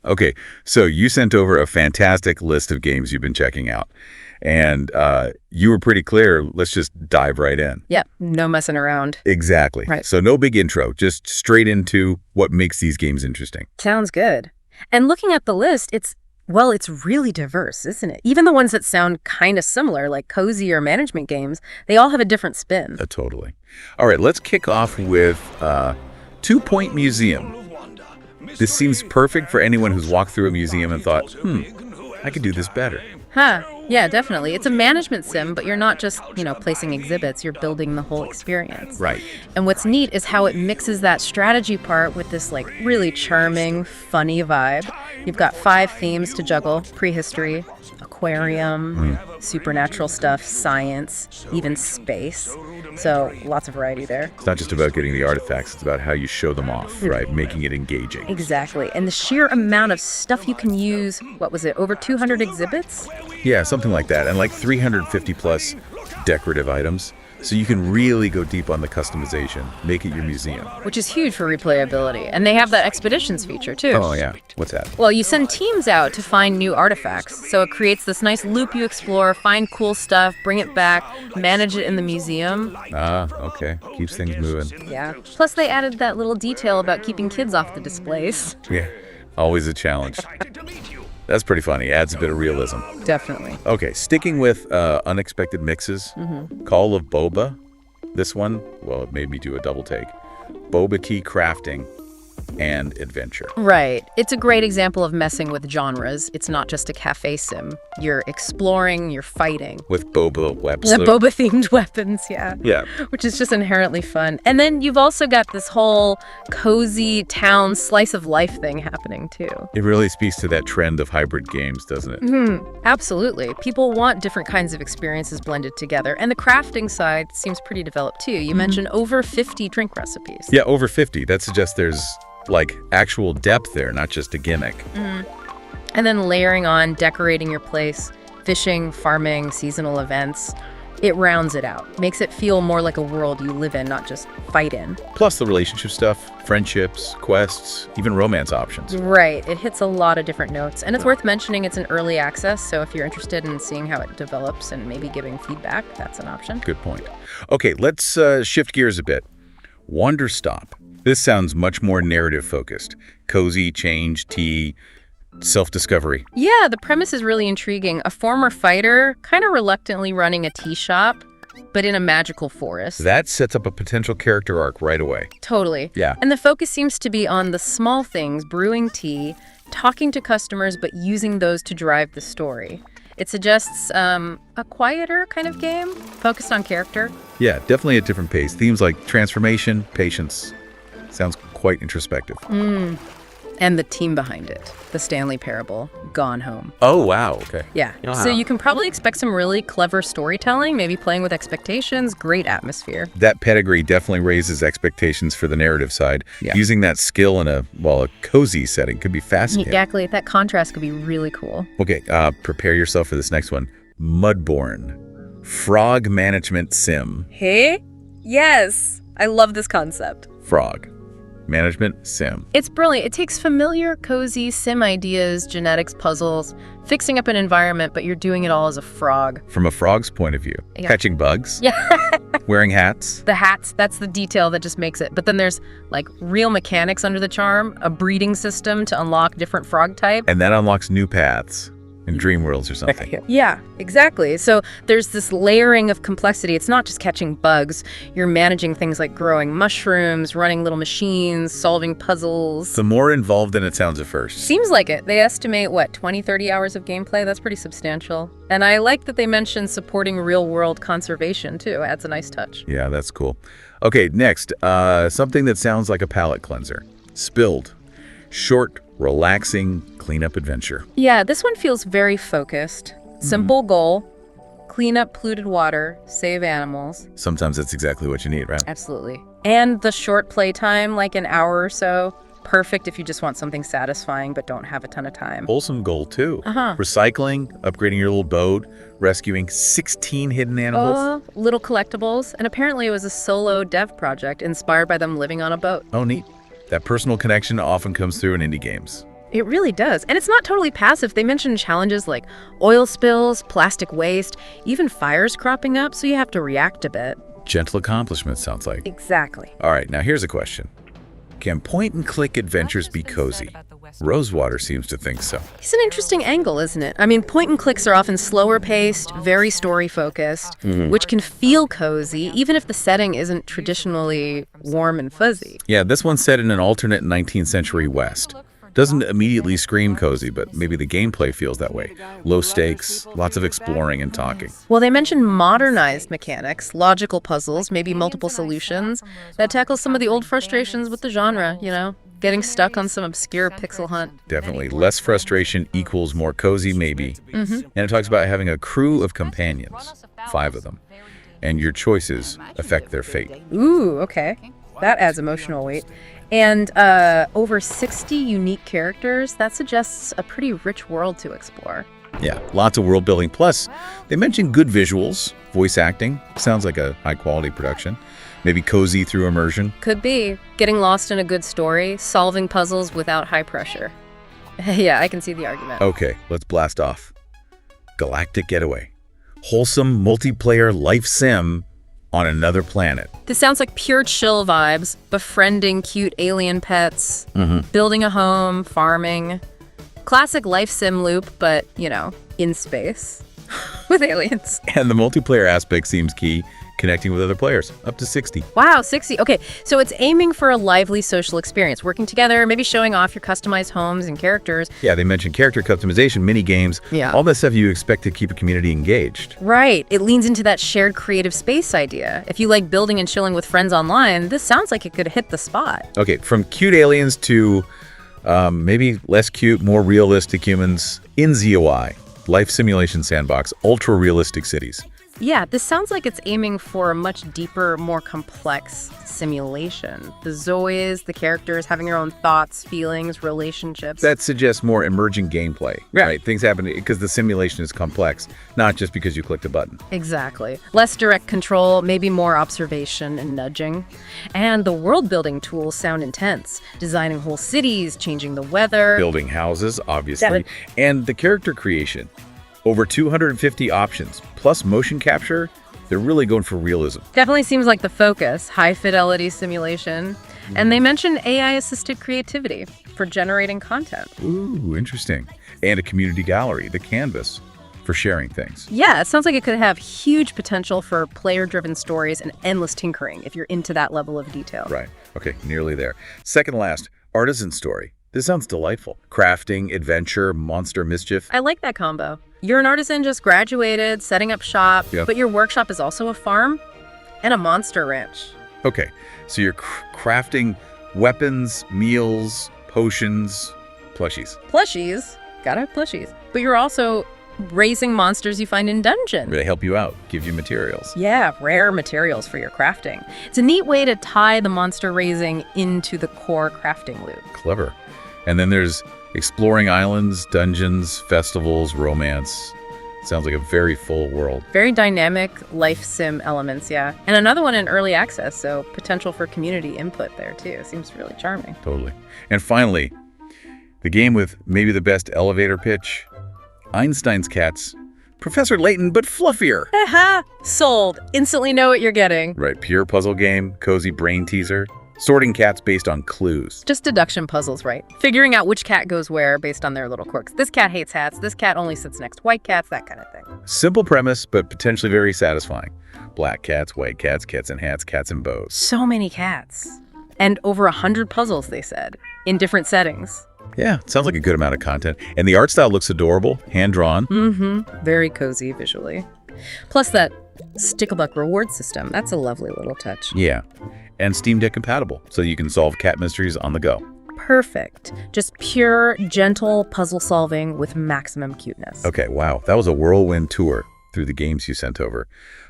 Okay, so you sent over a fantastic list of games you've been checking out. And you were pretty clear. Let's just dive right in. Yeah, no messing around. Exactly. Right. So no big intro, just straight into what makes these games interesting. Sounds good. And looking at the list, it's really diverse, isn't it? Even the ones that sound kind of similar, like cozy or management games, they all have a different spin. Totally. All right, let's kick off with 2 Point Museum. This seems perfect for anyone who's walked through a museum and thought, I could do this better. Huh. Yeah, definitely. It's a management sim, but you're not just, placing exhibits. You're building the whole experience. Right. And what's neat is how it mixes that strategy part with this, really charming, funny vibe. You've got 5 themes to juggle: prehistory, aquarium, supernatural stuff, science, even space. So lots of variety there. It's not just about getting the artifacts, it's about how you show them off, right? Making it engaging. Exactly. And the sheer amount of stuff you can use, what was it, over 200 exhibits? Yeah, something like that. And like 350 plus decorative items. So you can really go deep on the customization, make it your museum. Which is huge for replayability. And they have that expeditions feature, too. Oh, yeah. What's that? Well, you send teams out to find new artifacts. So it creates this nice loop you explore, find cool stuff, bring it back, manage it in the museum. Ah, okay. Keeps things moving. Yeah. Plus, they added that little detail about keeping kids off the displays. Yeah. Always a challenge. That's pretty funny. Adds a bit of realism. Definitely. Okay, sticking with unexpected mixes. Call of Boba. This one, well, it made me do a double take. Boba tea crafting and adventure. Right. It's a great example of messing with genres. It's not just a cafe sim. You're exploring, you're fighting. With Boba weapons. The Boba-themed weapons, yeah. Yeah. Which is just inherently fun. And then you've also got this whole cozy town slice of life thing happening, too. It really speaks to that trend of hybrid games, doesn't it? Absolutely. People want different kinds of experiences blended together. And the crafting side seems pretty developed, too. You mentioned over 50 drink recipes. Yeah, over 50. That suggests there's actual depth there, not just a gimmick. And then layering on decorating your place, fishing, farming, seasonal events. It rounds it out, makes it feel more like a world you live in, not just fight in. Plus the relationship stuff, friendships, quests, even romance options. Right. It hits a lot of different notes. And it's worth mentioning it's an early access, so if you're interested in seeing how it develops and maybe giving feedback, that's an option. Good point. Okay, let's shift gears a bit. Wanderstop. This sounds much more narrative-focused. Cozy, change, tea, self-discovery. Yeah, the premise is really intriguing. A former fighter kind of reluctantly running a tea shop, but in a magical forest. That sets up a potential character arc right away. Totally. Yeah. And the focus seems to be on the small things, brewing tea, talking to customers, but using those to drive the story. It suggests a quieter kind of game, focused on character. Yeah, definitely a different pace. Themes like transformation, patience. Sounds quite introspective. And the team behind it, the Stanley Parable, Gone Home. Oh, wow. Okay. Yeah. So you can probably expect some really clever storytelling, maybe playing with expectations, great atmosphere. That pedigree definitely raises expectations for the narrative side. Yeah. Using that skill in a cozy setting could be fascinating. Exactly. That contrast could be really cool. Okay, prepare yourself for this next one. Mudborne. Frog management sim. Hey? Yes. I love this concept. Frog. Management sim. It's brilliant. It takes familiar, cozy sim ideas, genetics, puzzles, fixing up an environment, but you're doing it all as a frog. From a frog's point of view. Yeah. Catching bugs. Yeah. Wearing hats. The hats, that's the detail that just makes it. But then there's real mechanics under the charm, a breeding system to unlock different frog types. And that unlocks new paths in dream worlds or something. Yeah, exactly. So there's this layering of complexity. It's not just catching bugs. You're managing things like growing mushrooms, running little machines, solving puzzles. The more involved than it sounds at first. Seems like it. They estimate, 20, 30 hours of gameplay? That's pretty substantial. And I like that they mentioned supporting real-world conservation, too. Adds a nice touch. Yeah, that's cool. Okay, next, something that sounds like a palate cleanser. Spilled. Short, relaxing cleanup adventure. Yeah, this one feels very focused. Simple goal, clean up polluted water, save animals. Sometimes that's exactly what you need, right? Absolutely. And the short playtime, like an hour or so, perfect if you just want something satisfying but don't have a ton of time. Wholesome goal, too. Recycling, upgrading your little boat, rescuing 16 hidden animals. Little collectibles. And apparently it was a solo dev project inspired by them living on a boat. Oh, neat. That personal connection often comes through in indie games. It really does. And it's not totally passive. They mention challenges like oil spills, plastic waste, even fires cropping up, so you have to react a bit. Gentle accomplishment, sounds like. Exactly. All right, now here's a question. Can point-and-click adventures be cozy? Rosewater seems to think so. It's an interesting angle, isn't it? I mean, point and clicks are often slower paced, very story focused, which can feel cozy, even if the setting isn't traditionally warm and fuzzy. Yeah, this one's set in an alternate 19th century West. Doesn't immediately scream cozy, but maybe the gameplay feels that way. Low stakes, lots of exploring and talking. Well, they mention modernized mechanics, logical puzzles, maybe multiple solutions, that tackle some of the old frustrations with the genre, getting stuck on some obscure pixel hunt. Definitely. Less frustration equals more cozy, maybe. And it talks about having a crew of companions, 5 of them, and your choices affect their fate. Ooh, okay. That adds emotional weight. And over 60 unique characters, that suggests a pretty rich world to explore. Yeah, lots of world building. Plus, they mention good visuals, voice acting. Sounds like a high-quality production. Maybe cozy through immersion. Could be. Getting lost in a good story, solving puzzles without high pressure. Yeah, I can see the argument. Okay, let's blast off. Galactic Getaway. Wholesome multiplayer life sim on another planet. This sounds like pure chill vibes, befriending cute alien pets, building a home, farming. Classic life sim loop, but, in space with aliens. And the multiplayer aspect seems key, connecting with other players, up to 60. Wow, 60. Okay, so it's aiming for a lively social experience, working together, maybe showing off your customized homes and characters. Yeah, they mentioned character customization, mini games, all that stuff you expect to keep a community engaged. Right. It leans into that shared creative space idea. If you like building and chilling with friends online, this sounds like it could hit the spot. Okay, from cute aliens to maybe less cute, more realistic humans. inZOI, life simulation sandbox, ultra-realistic cities. Yeah, this sounds like it's aiming for a much deeper, more complex simulation. The ZOIs, the characters having their own thoughts, feelings, relationships. That suggests more emergent gameplay, right? Things happen because the simulation is complex, not just because you clicked a button. Exactly. Less direct control, maybe more observation and nudging. And the world-building tools sound intense. Designing whole cities, changing the weather. Building houses, obviously. And the character creation. Over 250 options, plus motion capture. They're really going for realism. Definitely seems like the focus, high-fidelity simulation. And they mentioned AI-assisted creativity for generating content. Ooh, interesting. And a community gallery, the canvas, for sharing things. Yeah, it sounds like it could have huge potential for player-driven stories and endless tinkering if you're into that level of detail. Right. Okay, nearly there. Second last, Artisan Story. This sounds delightful. Crafting, adventure, monster mischief. I like that combo. You're an artisan just graduated, setting up shop, but your workshop is also a farm and a monster ranch. Okay, so you're crafting weapons, meals, potions, plushies. Plushies? Gotta have plushies. But you're also raising monsters you find in dungeons. They help you out, give you materials. Yeah, rare materials for your crafting. It's a neat way to tie the monster raising into the core crafting loop. Clever. And then there's exploring islands, dungeons, festivals, romance. Sounds like a very full world. Very dynamic life sim elements, yeah. And another one in early access, so potential for community input there too. Seems really charming. Totally. And finally, the game with maybe the best elevator pitch, Einstein's Cats. Professor Layton, but fluffier. Haha, sold. Instantly know what you're getting. Right, pure puzzle game, cozy brain teaser. Sorting cats based on clues. Just deduction puzzles, right? Figuring out which cat goes where based on their little quirks. This cat hates hats. This cat only sits next to white cats, that kind of thing. Simple premise, but potentially very satisfying. Black cats, white cats, cats in hats, cats in bows. So many cats. And over 100 puzzles, they said, in different settings. Yeah, sounds like a good amount of content. And the art style looks adorable, hand-drawn. Very cozy visually. Plus that Sticklebuck reward system. That's a lovely little touch. Yeah. And Steam Deck compatible, so you can solve cat mysteries on the go. Perfect. Just pure, gentle puzzle solving with maximum cuteness. Okay, wow. That was a whirlwind tour through the games you sent over.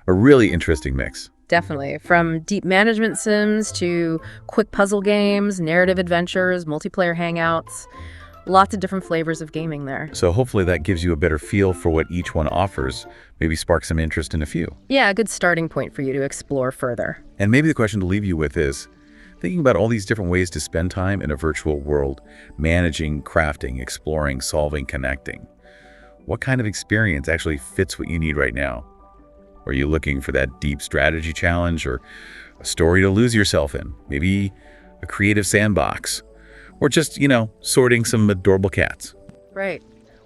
A really interesting mix. Definitely. From deep management sims to quick puzzle games, narrative adventures, multiplayer hangouts. Lots of different flavors of gaming there. So hopefully that gives you a better feel for what each one offers, maybe spark some interest in a few. Yeah, a good starting point for you to explore further. And maybe the question to leave you with is, Thinking about all these different ways to spend time in a virtual world, managing, crafting, exploring, solving, connecting. What kind of experience actually fits what you need right now? Are you looking for that deep strategy challenge or a story to lose yourself in? Maybe a creative sandbox? Or just, sorting some adorable cats? Right.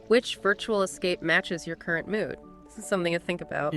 Which virtual escape matches your current mood? This is something to think about.